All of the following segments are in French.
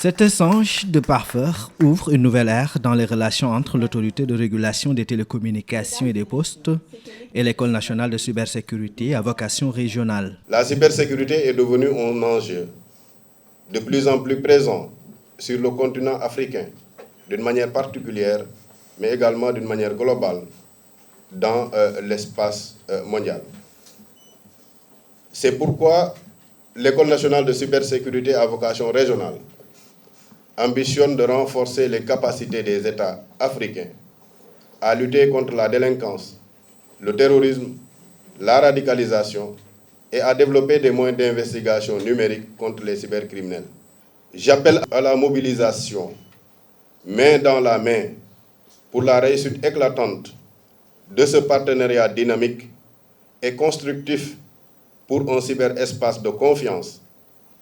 Cet échange de parfums ouvre une nouvelle ère dans les relations entre l'autorité de régulation des télécommunications et des postes et l'École nationale de cybersécurité à vocation régionale. La cybersécurité est devenue un enjeu de plus en plus présent sur le continent africain, d'une manière particulière, mais également d'une manière globale dans l'espace mondial. C'est pourquoi l'École nationale de cybersécurité à vocation régionale ambitionne de renforcer les capacités des États africains à lutter contre la délinquance, le terrorisme, la radicalisation et à développer des moyens d'investigation numérique contre les cybercriminels. J'appelle à la mobilisation, main dans la main, pour la réussite éclatante de ce partenariat dynamique et constructif pour un cyberespace de confiance,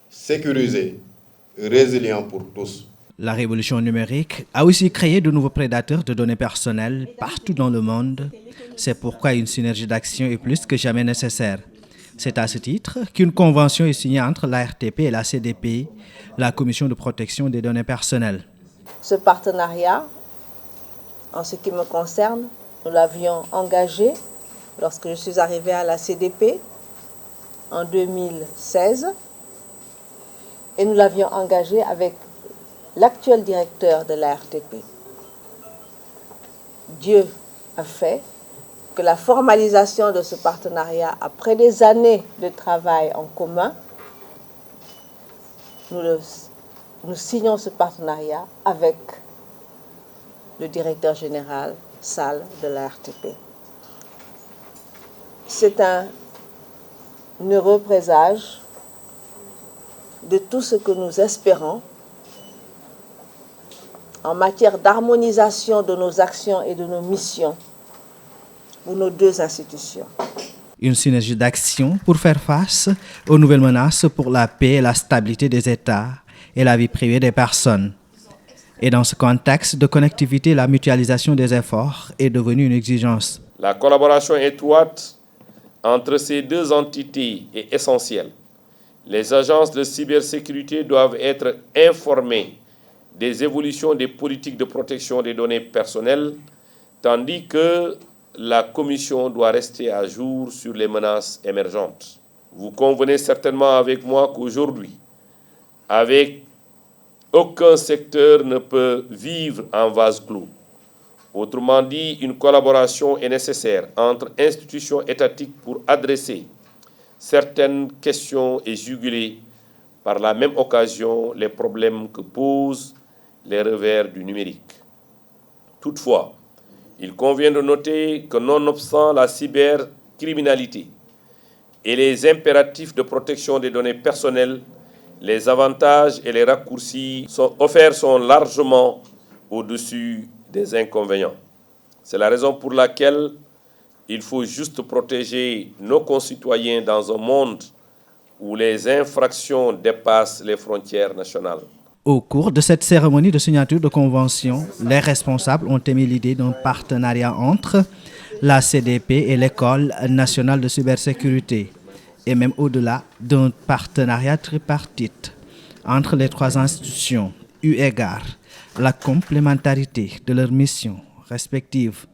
sécurisé, résilient pour tous. La révolution numérique a aussi créé de nouveaux prédateurs de données personnelles partout dans le monde. C'est pourquoi une synergie d'action est plus que jamais nécessaire. C'est à ce titre qu'une convention est signée entre l'ARTP et la CDP, la Commission de protection des données personnelles. Ce partenariat, en ce qui me concerne, nous l'avions engagé lorsque je suis arrivée à la CDP en 2016 et nous l'avions engagé avec l'actuel directeur de l'ARTP. Dieu a fait que la formalisation de ce partenariat, après des années de travail en commun, nous signons ce partenariat avec le directeur général Sall de l'ARTP. C'est un heureux présage de tout ce que nous espérons en matière d'harmonisation de nos actions et de nos missions pour nos deux institutions. Une synergie d'action pour faire face aux nouvelles menaces pour la paix et la stabilité des États et la vie privée des personnes. Et dans ce contexte de connectivité, la mutualisation des efforts est devenue une exigence. La collaboration étroite entre ces deux entités est essentielle. Les agences de cybersécurité doivent être informées des évolutions des politiques de protection des données personnelles, tandis que la Commission doit rester à jour sur les menaces émergentes. Vous convenez certainement avec moi qu'aujourd'hui, avec aucun secteur ne peut vivre en vase clos. Autrement dit, une collaboration est nécessaire entre institutions étatiques pour adresser certaines questions et juguler par la même occasion les problèmes que posent les revers du numérique. Toutefois, il convient de noter que nonobstant la cybercriminalité et les impératifs de protection des données personnelles, les avantages et les raccourcis offerts sont largement au-dessus des inconvénients. C'est la raison pour laquelle il faut juste protéger nos concitoyens dans un monde où les infractions dépassent les frontières nationales. Au cours de cette cérémonie de signature de convention, les responsables ont émis l'idée d'un partenariat entre la CDP et l'École nationale de cybersécurité, et même au-delà d'un partenariat tripartite entre les trois institutions, eu égard à la complémentarité de leurs missions respectives.